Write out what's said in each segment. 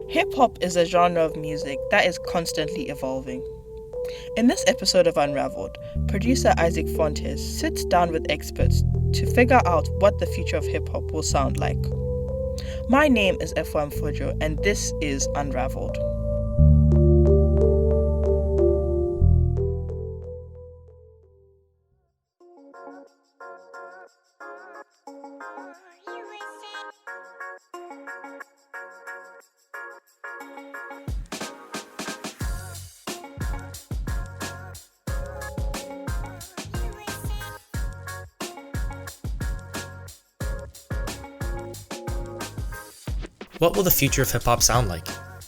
Hip-hop is a genre of music that is constantly evolving. In this episode of Unravelled, producer Isaac Fontes sits down with experts to figure out what the future of hip-hop will sound like. My name is Efwa Mfojo, and this is Unravelled. What will the future of hip-hop sound like?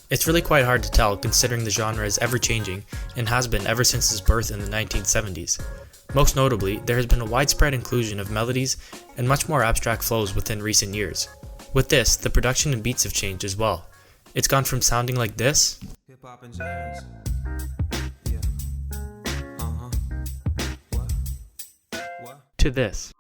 It's really quite hard to tell considering the genre is ever-changing and has been ever since its birth in the 1970s. Most notably, there has been a widespread inclusion of melodies and much more abstract flows within recent years. With this, the production and beats have changed as well. It's gone from sounding like this hip-hop and jazz. to this.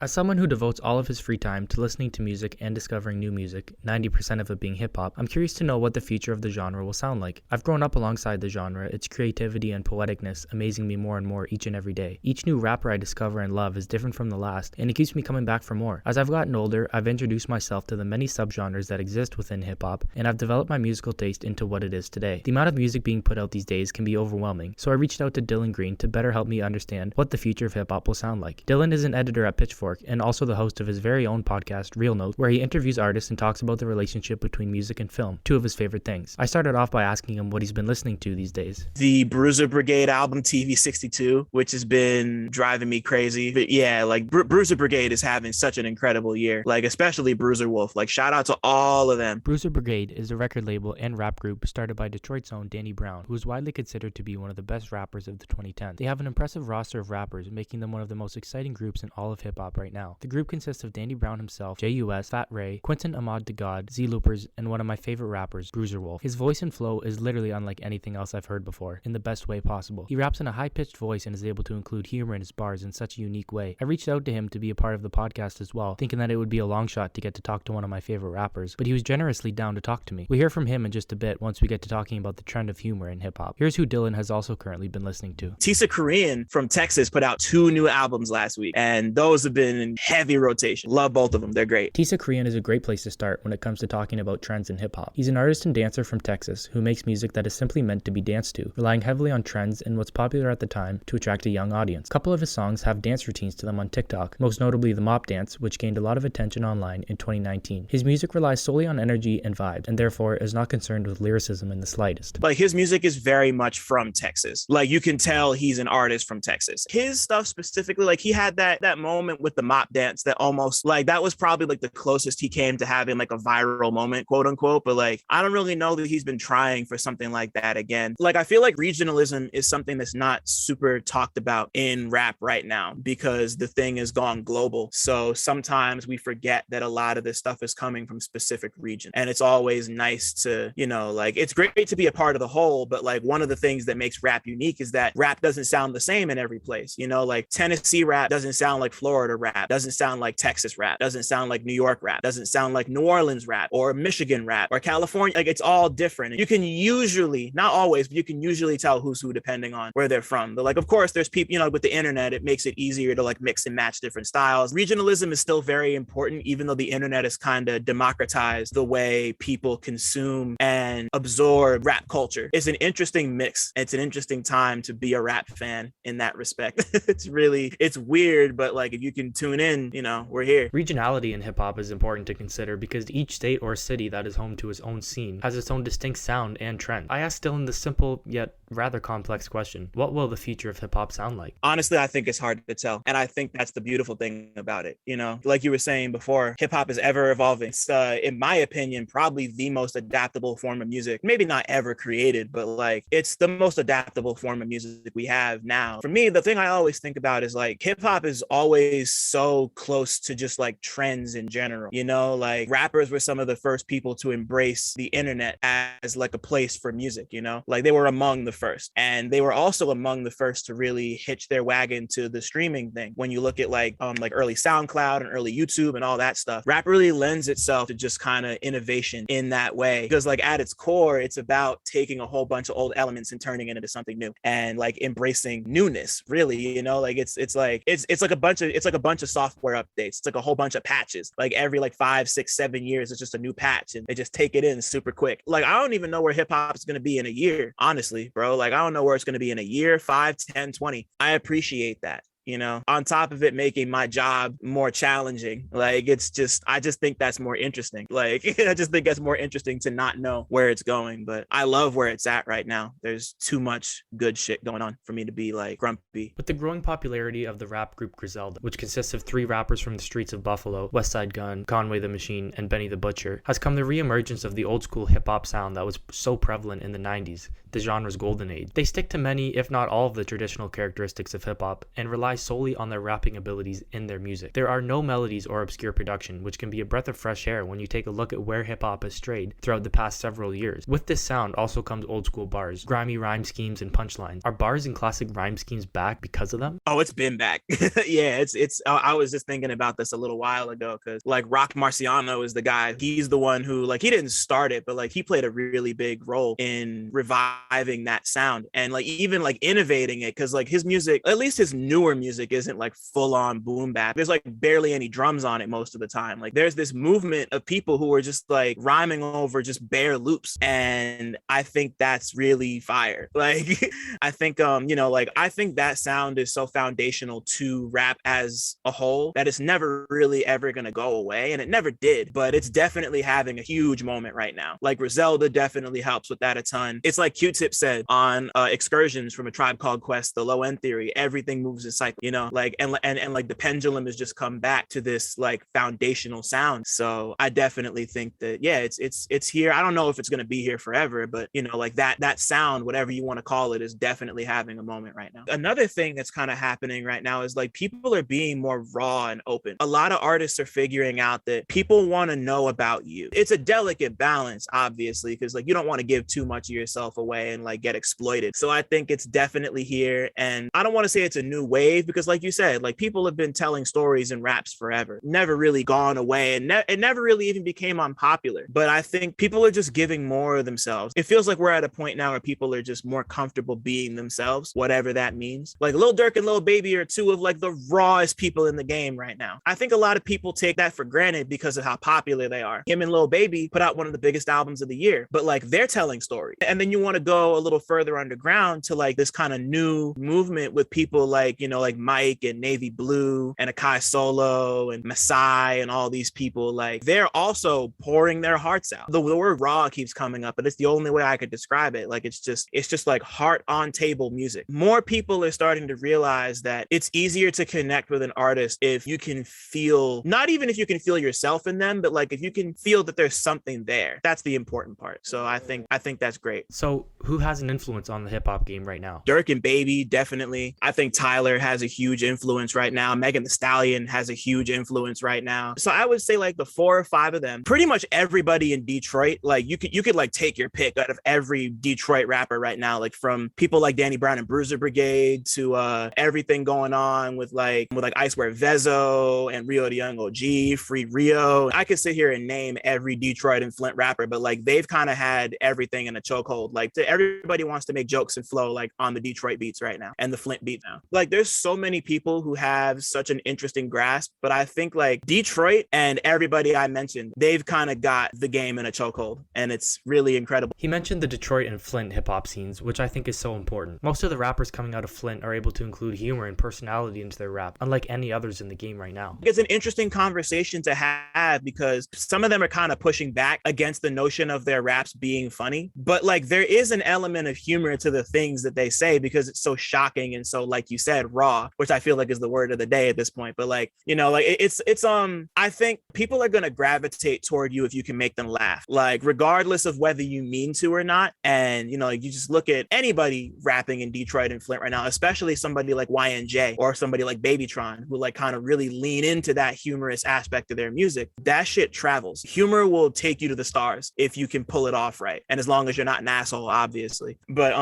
As someone who devotes all of his free time to listening to music and discovering new music, 90% of it being hip-hop, I'm curious to know what the future of the genre will sound like. I've grown up alongside the genre, its creativity and poeticness amazing me more and more each and every day. Each new rapper I discover and love is different from the last, and it keeps me coming back for more. As I've gotten older, I've introduced myself to the many subgenres that exist within hip-hop, and I've developed my musical taste into what it is today. The amount of music being put out these days can be overwhelming, so I reached out to Dylan Green to better help me understand what the future of hip-hop will sound like. Dylan is an editor at Pitchfork, and also the host of his very own podcast, Real Notes, where he interviews artists and talks about the relationship between music and film, two of his favorite things. I started off by asking him what he's been listening to these days. The Bruiser Brigade album, TV 62, which has been driving me crazy. But yeah, like Bruiser Brigade is having such an incredible year, like especially Bruiser Wolf. Like shout out to all of them. Bruiser Brigade is a record label and rap group started by Detroit's own Danny Brown, who is widely considered to be one of the best rappers of the 2010s. They have an impressive roster of rappers, making them one of the most exciting groups in all of hip-hop right now. The group consists of Danny Brown himself, J.U.S., Fat Ray, Quentin Ahmad the God, Z Loopers, and one of my favorite rappers, Bruiser Wolf. His voice and flow is literally unlike anything else I've heard before, in the best way possible. He raps in a high-pitched voice and is able to include humor in his bars in such a unique way. I reached out to him to be a part of the podcast as well, thinking that it would be a long shot to get to talk to one of my favorite rappers, but he was generously down to talk to me. We'll hear from him in just a bit once we get to talking about the trend of humor in hip-hop. Here's who Dylan has also currently been listening to. Tisa Korean from Texas put out 2 new albums last week, and those have been in heavy rotation. Love both of them. They're great. Tisa Korean is a great place to start when it comes to talking about trends in hip-hop. He's an artist and dancer from Texas who makes music that is simply meant to be danced to, relying heavily on trends and what's popular at the time to attract a young audience. A couple of his songs have dance routines to them on TikTok, most notably the Mop Dance, which gained a lot of attention online in 2019. His music relies solely on energy and vibes, and therefore is not concerned with lyricism in the slightest. Like his music is very much from Texas. Like you can tell he's an artist from Texas. His stuff specifically, like he had that moment with the Mop Dance that almost like that was probably like the closest he came to having like a viral moment, quote unquote. But like, I don't really know that he's been trying for something like that again. Like, I feel like regionalism is something that's not super talked about in rap right now because the thing has gone global. So sometimes we forget that a lot of this stuff is coming from specific regions. And it's always nice to, you know, like it's great to be a part of the whole, but like one of the things that makes rap unique is that rap doesn't sound the same in every place. You know, like Tennessee rap doesn't sound like Florida rap, doesn't sound like Texas rap, doesn't sound like New York rap, doesn't sound like New Orleans rap or Michigan rap or California. Like it's all different. You can usually, not always, but you can usually tell who's who depending on where they're from. But like, of course, there's people, you know, with the internet, it makes it easier to like mix and match different styles. Regionalism is still very important, even though the internet has kind of democratized the way people consume and absorb rap culture. It's an interesting mix. It's an interesting time to be a rap fan in that respect. It's weird, but like if you can tune in, you know, we're here. Regionality in hip-hop is important to consider because each state or city that is home to its own scene has its own distinct sound and trend. I asked Dylan the simple yet rather complex question. What will the future of hip hop sound like? Honestly, I think it's hard to tell. And I think that's the beautiful thing about it. You know, like you were saying before, hip hop is ever evolving. It's, in my opinion, probably the most adaptable form of music. Maybe not ever created, but like it's the most adaptable form of music we have now. For me, the thing I always think about is like hip hop is always so close to just like trends in general. You know, like rappers were some of the first people to embrace the internet as like a place for music, you know, like they were among the first. And they were also among the first to really hitch their wagon to the streaming thing. When you look at like early SoundCloud and early YouTube and all that stuff, rap really lends itself to just kind of innovation in that way. Because like at its core, it's about taking a whole bunch of old elements and turning it into something new and like embracing newness, really, you know, like it's like a bunch of software updates. It's like a whole bunch of patches. Like every like 5, 6, 7 years, it's just a new patch and they just take it in super quick. Like I don't even know where hip hop is going to be in a year, honestly, bro. Like I don't know where it's going to be in a year, 5, 10, 20. I appreciate that. You know, on top of it making my job more challenging. Like I just think that's more interesting. Like I just think that's more interesting to not know where it's going. But I love where it's at right now. There's too much good shit going on for me to be like grumpy. With the growing popularity of the rap group Griselda, which consists of 3 rappers from the streets of Buffalo, Westside Gunn, Conway the Machine, and Benny the Butcher, has come the reemergence of the old school hip hop sound that was so prevalent in the 90s, the genre's golden age. They stick to many, if not all, of the traditional characteristics of hip hop and rely solely on their rapping abilities in their music. There are no melodies or obscure production, which can be a breath of fresh air when you take a look at where hip hop has strayed throughout the past several years. With this sound also comes old school bars, grimy rhyme schemes, and punchlines. Are bars and classic rhyme schemes back because of them? Oh, it's been back. Yeah, it's I was just thinking about this a little while ago because like Rock Marciano is the guy. He's the one who like he didn't start it, but like he played a really big role in reviving that sound and like even like innovating it because like his music, at least his newer music, isn't like full on boom bap. There's like barely any drums on it most of the time. Like there's this movement of people who are just like rhyming over just bare loops. And I think that's really fire. Like I think, I think that sound is so foundational to rap as a whole that it's never really ever going to go away. And it never did, but it's definitely having a huge moment right now. Like Griselda definitely helps with that a ton. It's like Q-Tip said on Excursions from A Tribe Called Quest, the low end theory, everything moves in cycle, you know, like and like the pendulum has just come back to this like foundational sound. So I definitely think that it's here. I don't know if it's going to be here forever, but you know, like that sound, whatever you want to call it, is definitely having a moment right now. Another thing that's kind of happening right now is like people are being more raw and open. A lot of artists are figuring out that people want to know about you. It's a delicate balance, obviously, because like you don't want to give too much of yourself away and like get exploited. So I think it's definitely here. And I don't want to say it's a new wave because like you said, like people have been telling stories in raps forever, never really gone away, and it never really even became unpopular. But I think people are just giving more of themselves. It feels like we're at a point now where people are just more comfortable being themselves, whatever that means. Like Lil Durk and Lil Baby are 2 of like the rawest people in the game right now. I think a lot of people take that for granted because of how popular they are. Him and Lil Baby put out one of the biggest albums of the year, but like they're telling stories. And then you want to go a little further underground to like this kind of new movement with people like, you know, like Mike and Navy Blue and Akai Solo and Masai and all these people. Like they're also pouring their hearts out. The word raw keeps coming up, but it's the only way I could describe it. Like it's just like heart on table music. More people are starting to realize that it's easier to connect with an artist if you can feel, not even if you can feel yourself in them, but like if you can feel that there's something there. That's the important part. So I think that's great. So who has an influence on the hip hop game right now? Durk and Baby, definitely. I think Tyler has a huge influence right now. Megan Thee Stallion has a huge influence right now. So I would say like the 4 or 5 of them, pretty much everybody in Detroit, like you could like take your pick out of every Detroit rapper right now, like from people like Danny Brown and Bruiser Brigade to everything going on with Icewear Vezo and Rio de Young OG, Free Rio. I could sit here and name every Detroit and Flint rapper, but like they've kind of had everything in a chokehold. Like everybody wants to make jokes and flow like on the Detroit beats right now and the Flint beat now. Like there's so many people who have such an interesting grasp, but I think like Detroit and everybody I mentioned, they've kind of got the game in a chokehold, and it's really incredible. He mentioned the Detroit and Flint hip-hop scenes, which I think is so important. Most of the rappers coming out of Flint are able to include humor and personality into their rap, unlike any others in the game right now. It's an interesting conversation to have because some of them are kind of pushing back against the notion of their raps being funny, but like there is an element of humor to the things that they say because it's so shocking and so, like you said, raw, which I feel like is the word of the day at this point. But like, you know, like it's I think people are going to gravitate toward you if you can make them laugh, like regardless of whether you mean to or not. And, you know, you just look at anybody rapping in Detroit and Flint right now, especially somebody like YNJ or somebody like Babytron, who like kind of really lean into that humorous aspect of their music. That shit travels. Humor will take you to the stars if you can pull it off right. And as long as you're not an asshole, obviously. But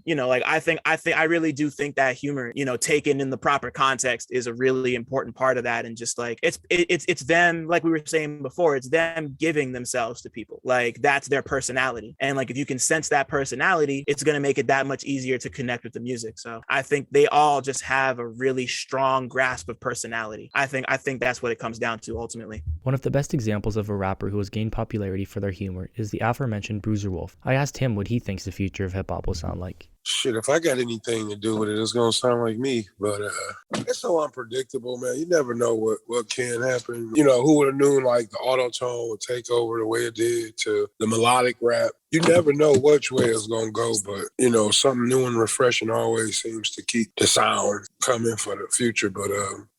you know, like I really do think that humor, you know, taken in the proper context is a really important part of that. And just like it's them, like we were saying before, it's them giving themselves to people. Like that's their personality. And like if you can sense that personality, it's gonna make it that much easier to connect with the music. So I think they all just have a really strong grasp of personality. I think that's what it comes down to ultimately. One of the best examples of a rapper who has gained popularity for their humor is the aforementioned Bruiser Wolf. I asked him what he thinks the future of hip-hop will sound like. Shit, if I got anything to do with it, it's gonna sound like me. But it's so unpredictable, man. You never know what can happen. You know, who would have known like the auto-tone would take over the way it did to the melodic rap. You never know which way it's gonna go, but you know, something new and refreshing always seems to keep the sound coming for the future. But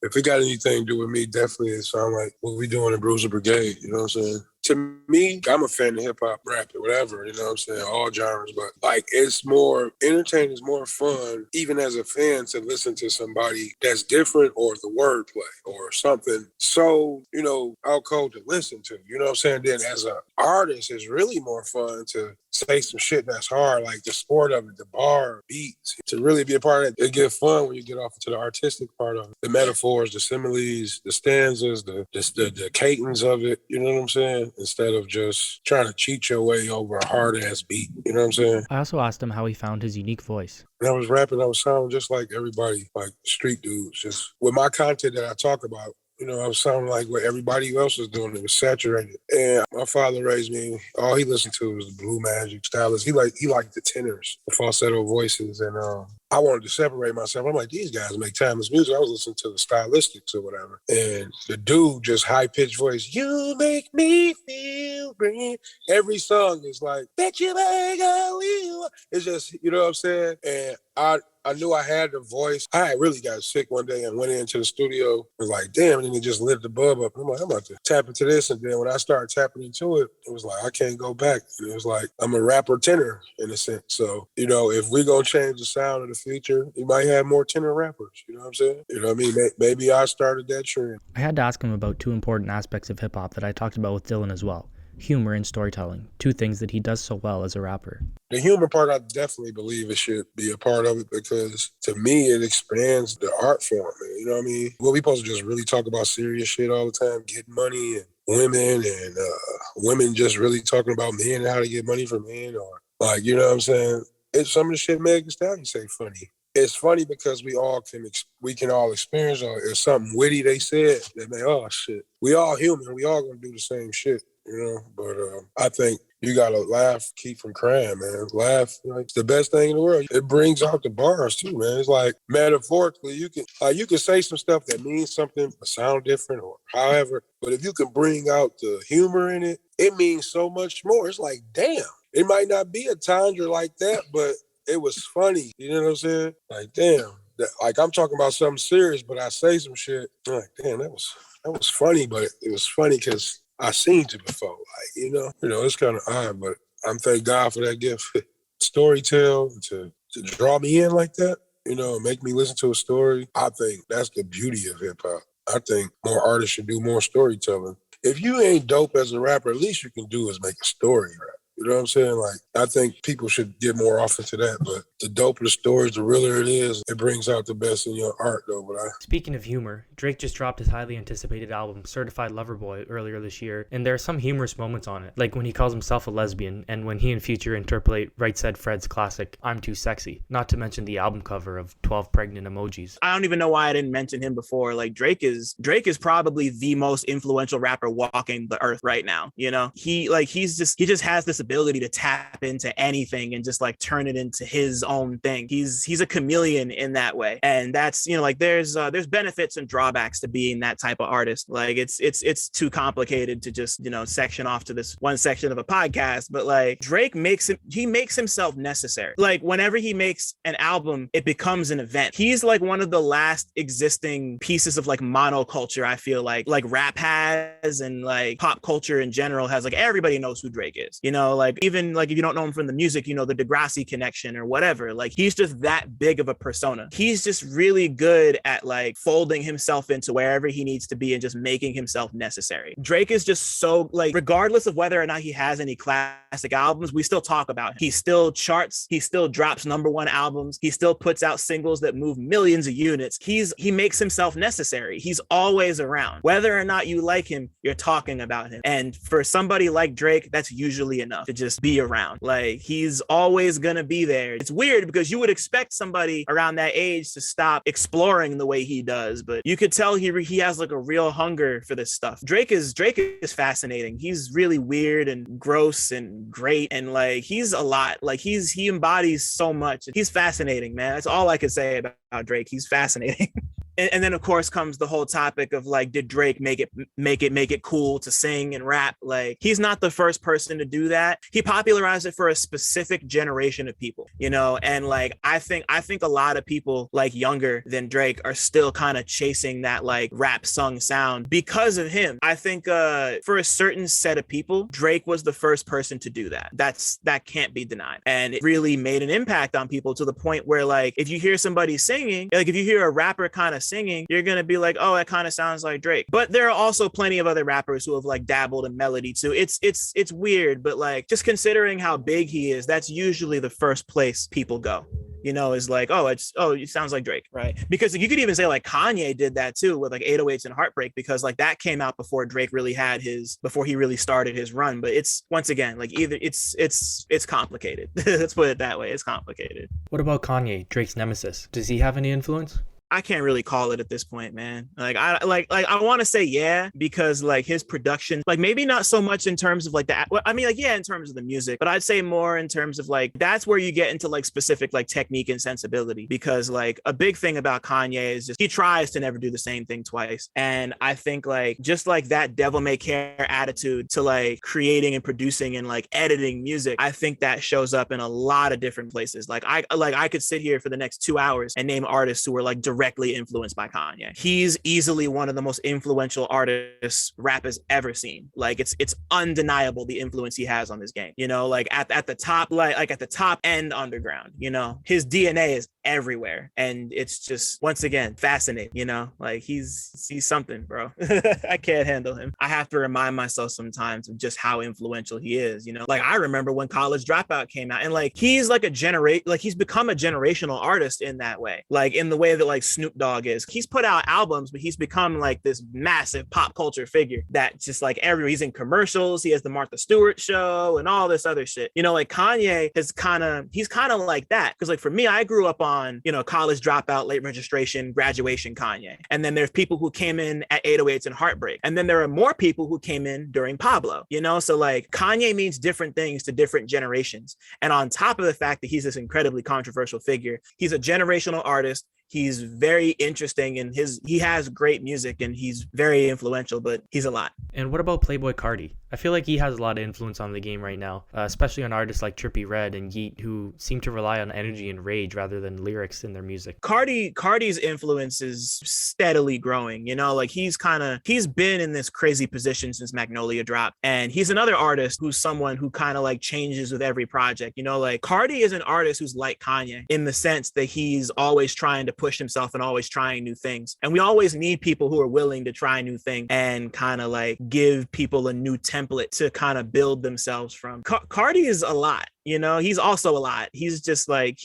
if it got anything to do with me, definitely it sound like what we doing in Bruiser Brigade, you know what I'm saying? To me, I'm a fan of hip-hop, rap, whatever, you know what I'm saying, all genres, but like it's more entertaining, it's more fun, even as a fan, to listen to somebody that's different or the wordplay or something so, you know, out cold to listen to, you know what I'm saying? Then as an artist, it's really more fun to say some shit that's hard, like the sport of it, the bar, beats, to really be a part of it. It get fun when you get off into the artistic part of it. The metaphors, the similes, the stanzas, the cadence of it, you know what I'm saying? Instead of just trying to cheat your way over a hard-ass beat, you know what I'm saying? I also asked him how he found his unique voice. When I was rapping, I was sounding just like everybody, like street dudes, just with my content that I talk about. You know, I was sounding like what everybody else was doing. It was saturated. And my father raised me. All he listened to was the Blue Magic, Stylus. He liked the tenors, the falsetto voices. And I wanted to separate myself. I'm like, these guys make timeless music. I was listening to the stylistics or whatever. And the dude just high-pitched voice, you make me feel green. Every song is like, bet you make a wheel. It's just, you know what I'm saying? And I knew I had the voice. I really got sick one day and went into the studio. I was like, damn, and then it just lit the bulb up. I'm like, I'm about to tap into this. And then when I started tapping into it, it was like, I can't go back. And it was like, I'm a rapper tenor in a sense. So, you know, if we're going to change the sound of the future, you might have more tenor rappers. You know what I'm saying? You know what I mean? Maybe I started that trend. I had to ask him about two important aspects of hip-hop that I talked about with Dylan as well. Humor and storytelling, two things that he does so well as a rapper. The humor part, I definitely believe it should be a part of it because to me, it expands the art form, man. You know what I mean? Well, we supposed to just really talk about serious shit all the time, getting money and women and women just really talking about men and how to get money from men or like, you know what I'm saying? It's some of the shit Meg Thee Stallion say funny. It's funny because we can all experience or it's something witty they said that may, oh shit. We all human, we all gonna do the same shit. You know, but I think you gotta laugh, keep from crying, man. Laugh, like, it's the best thing in the world. It brings out the bars too, man. It's like metaphorically, you can say some stuff that means something, but sound different or however. But if you can bring out the humor in it, it means so much more. It's like, damn, it might not be a tundra like that, but it was funny. You know what I'm saying? Like, damn, like I'm talking about something serious, but I say some shit. I'm like, damn, that was funny, but it was funny because I seen it before, like, you know, it's kind of odd, but I'm thank God for that gift. Storytell, to draw me in like that, you know, make me listen to a story. I think that's the beauty of hip hop. I think more artists should do more storytelling. If you ain't dope as a rapper, at least you can do is make a story rap. You know what I'm saying? Like, I think people should get more off into that, but The doper the stories, the realer it is, it brings out the best in your art, though. Speaking of humor, Drake just dropped his highly anticipated album, Certified Lover Boy, earlier this year, and there are some humorous moments on it, like when he calls himself a lesbian, and when he and Future interpolate Right Said Fred's classic, I'm Too Sexy, not to mention the album cover of 12 pregnant emojis. I don't even know why I didn't mention him before. Like Drake is probably the most influential rapper walking the earth right now. You know, he just has this ability to tap into anything and just like turn it into his own thing. He's a chameleon in that way. And that's, you know, like there's benefits and drawbacks to being that type of artist. Like it's too complicated to just, you know, section off to this one section of a podcast, but like Drake makes himself necessary. Like whenever he makes an album, it becomes an event. He's like one of the last existing pieces of like monoculture, I feel like rap has, and like pop culture in general has. Like everybody knows who Drake is, you know, like even like if you don't know him from the music, you know, the Degrassi connection or whatever. Like he's just that big of a persona. He's just really good at like folding himself into wherever he needs to be and just making himself necessary. Drake is just so like, regardless of whether or not he has any classic albums, we still talk about him. He still charts, he still drops #1 albums, he still puts out singles that move millions of units. He makes himself necessary. He's always around. Whether or not you like him, you're talking about him. And for somebody like Drake, that's usually enough to just be around. Like he's always gonna be there. It's weird because you would expect somebody around that age to stop exploring the way he does, but you could tell he has like a real hunger for this stuff. Drake is fascinating. He's really weird and gross and great, and like he's a lot. Like he embodies so much. He's fascinating, man. That's all I could say about Drake. He's fascinating. And then of course comes the whole topic of like, did Drake make it cool to sing and rap? Like he's not the first person to do that. He popularized it for a specific generation of people, you know. And like I think a lot of people like younger than Drake are still kind of chasing that like rap sung sound because of him. I think for a certain set of people, Drake was the first person to do that. That can't be denied, and it really made an impact on people to the point where like if you hear somebody singing, like if you hear a rapper kind of singing, you're gonna be like, oh, that kind of sounds like Drake. But there are also plenty of other rappers who have like dabbled in melody too. It's weird, but like just considering how big he is, that's usually the first place people go, you know, is like, it sounds like Drake, right? Because you could even say like Kanye did that too with like 808s and Heartbreak, because like that came out before Drake really before he really started his run. But it's, once again, like either it's complicated. Let's put it that way. It's complicated. What about Kanye, Drake's nemesis? Does he have any influence? I can't really call it at this point, man. Like I want to say yeah, because like his production, like maybe not so much in terms of like the, I mean like yeah, in terms of the music, but I'd say more in terms of like that's where you get into like specific like technique and sensibility. Because like a big thing about Kanye is just he tries to never do the same thing twice, and I think like just like that devil may care attitude to like creating and producing and like editing music, I think that shows up in a lot of different places. Like I could sit here for the next 2 hours and name artists who were like directly influenced by Kanye. He's easily one of the most influential artists rap has ever seen. Like it's undeniable the influence he has on this game. You know, like at the top, like at the top end underground, you know, his DNA is everywhere. And it's just, once again, fascinating, you know, like he's something, bro. I can't handle him. I have to remind myself sometimes of just how influential he is, you know. Like I remember when College Dropout came out, and like he's like he's become a generational artist in that way. Like in the way that like Snoop Dogg is. He's put out albums, but he's become like this massive pop culture figure that just like he's in commercials. He has the Martha Stewart show and all this other shit. You know, like Kanye he's kind of like that. Because like for me, I grew up on, you know, College Dropout, Late Registration, Graduation Kanye. And then there's people who came in at 808s and Heartbreak. And then there are more people who came in during Pablo, you know? So like Kanye means different things to different generations. And on top of the fact that he's this incredibly controversial figure, he's a generational artist. He's very interesting, and he has great music, and he's very influential, but he's a lot. And what about Playboi Carti? I feel like he has a lot of influence on the game right now, especially on artists like Trippie Redd and Yeat, who seem to rely on energy and rage rather than lyrics in their music. Carti's influence is steadily growing, you know, like he's been in this crazy position since Magnolia dropped, and he's another artist who's someone who kind of like changes with every project, you know. Like Carti is an artist who's like Kanye in the sense that he's always trying to push himself and always trying new things, and we always need people who are willing to try new things and kind of like give people a new template to kind of build themselves from. Carti is a lot. you know, he's also a lot. He's just like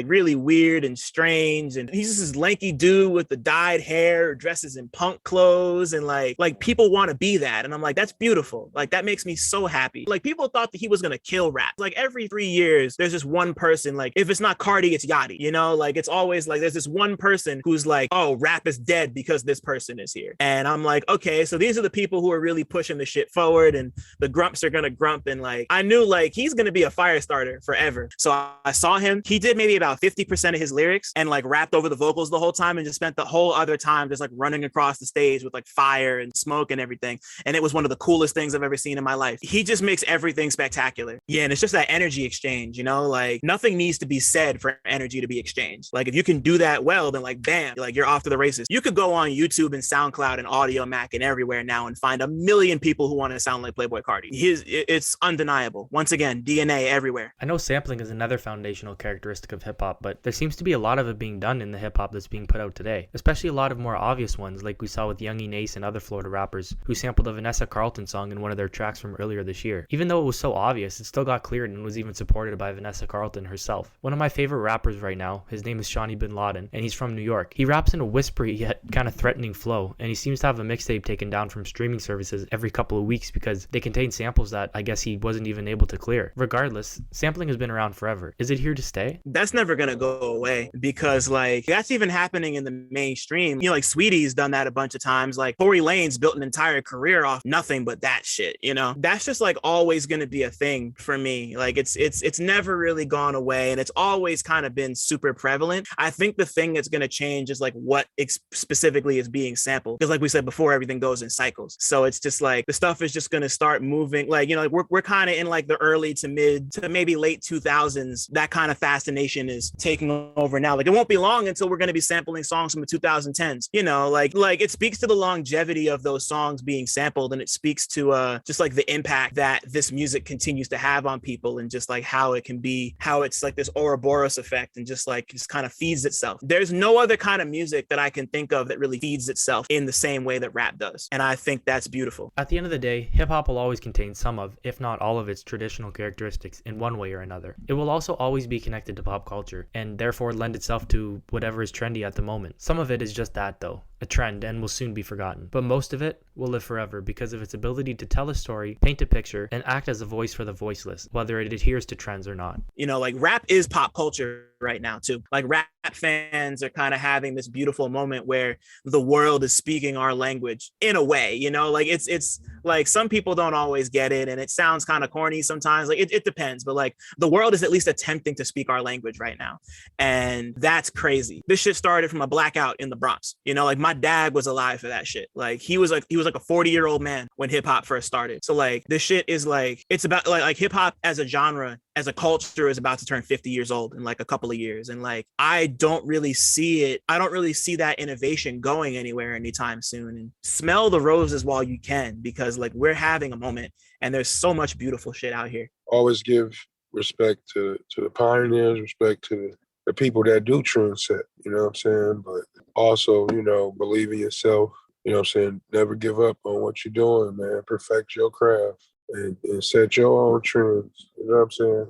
really weird and strange, and he's just this lanky dude with the dyed hair, dresses in punk clothes, and like people want to be that, and I'm like, that's beautiful. Like that makes me so happy. Like people thought that he was gonna kill rap. Like every 3 years there's just one person, like if it's not Cardi, it's Yachty, you know, like it's always like there's this one person who's like, oh, rap is dead because this person is here. And I'm like, okay, so these are the people who are really pushing the shit forward, and the grumps are gonna grump, and like I knew like he's gonna be a fire starter forever. So I saw him. He did maybe about 50% of his lyrics and like rapped over the vocals the whole time, and just spent the whole other time just like running across the stage with like fire and smoke and everything. And it was one of the coolest things I've ever seen in my life. He just makes everything spectacular. Yeah, and it's just that energy exchange, you know, like nothing needs to be said for energy to be exchanged. Like if you can do that well, then like bam, like you're off to the races. You could go on YouTube and SoundCloud and Audio Mac and everywhere now and find a million people who want to sound like Playboi Carti. It's undeniable. Once again, DNA everywhere. I know sampling is another foundational characteristic of hip-hop, but there seems to be a lot of it being done in the hip-hop that's being put out today, especially a lot of more obvious ones like we saw with Young E. Nace and other Florida rappers who sampled a Vanessa Carlton song in one of their tracks from earlier this year. Even though it was so obvious, it still got cleared and was even supported by Vanessa Carlton herself. One of my favorite rappers right now, his name is Shawnee Bin Laden, and he's from New York. He raps in a whispery yet kind of threatening flow, and he seems to have a mixtape taken down from streaming services every couple of weeks because they contain samples that I guess he wasn't even able to clear. Regardless, sampling has been around forever. Is it here to stay? That's never gonna go away because like that's even happening in the mainstream. You know, like Sweetie's done that a bunch of times. Like Tory Lanez built an entire career off nothing but that shit, you know? That's just like always gonna be a thing for me. Like it's never really gone away, and it's always kind of been super prevalent. I think the thing that's gonna change is like what specifically is being sampled. Because like we said before, everything goes in cycles. So it's just like the stuff is just gonna start moving. Like, you know, like we're kind of in like the early to mid to maybe late 2000s. That kind of fascination is taking over now. Like it won't be long until we're gonna be sampling songs from the 2010s. You know, like it speaks to the longevity of those songs being sampled, and it speaks to just like the impact that this music continues to have on people, and just like how it can be, how it's like this Ouroboros effect, and just like just kind of feeds itself. There's no other kind of music that I can think of that really feeds itself in the same way that rap does, and I think that's beautiful. At the end of the day, hip-hop will always contain some of, if not all of its traditional characteristics in one way or another. It will also always be connected to pop culture, and therefore lend itself to whatever is trendy at the moment. Some of it is just that though, a trend, and will soon be forgotten. But most of it will live forever because of its ability to tell a story, paint a picture, and act as a voice for the voiceless, whether it adheres to trends or not. You know, like rap is pop culture right now too. Like rap fans are kind of having this beautiful moment where the world is speaking our language in a way, you know, like it's like some people don't always get it, and it sounds kind of corny sometimes. Like it depends, but like the world is at least attempting to speak our language right now, and that's crazy. This shit started from a blackout in the Bronx, you know, like my dad was alive for that shit. Like he was like a 40-year-old man when hip hop first started. So like this shit is like, it's about like hip hop as a genre, as a culture, is about to turn 50 years old in like a couple of years. And like, I don't really see that innovation going anywhere anytime soon. And smell the roses while you can, because like we're having a moment and there's so much beautiful shit out here. Always give respect to the pioneers, respect to the people that do trendset, you know what I'm saying? But also, you know, believe in yourself, you know what I'm saying? Never give up on what you're doing, man. Perfect your craft and set your own trends, you know what I'm saying?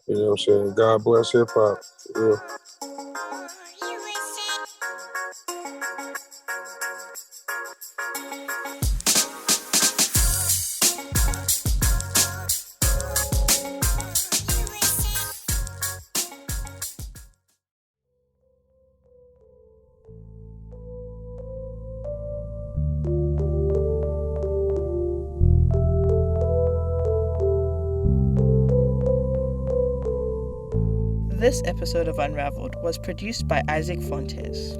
You know what I'm saying? God bless hip hop. Yeah. This episode of Unravelled was produced by Isaac Fontes.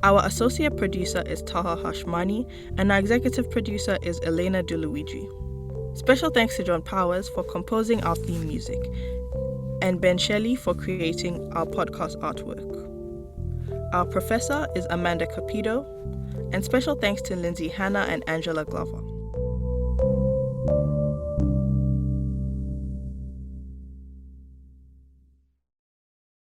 Our associate producer is Taha Hashmani, and our executive producer is Elena DeLuigi. Special thanks to John Powers for composing our theme music, and Ben Shelley for creating our podcast artwork. Our professor is Amanda Cupido, and special thanks to Lindsay Hanna and Angela Glover.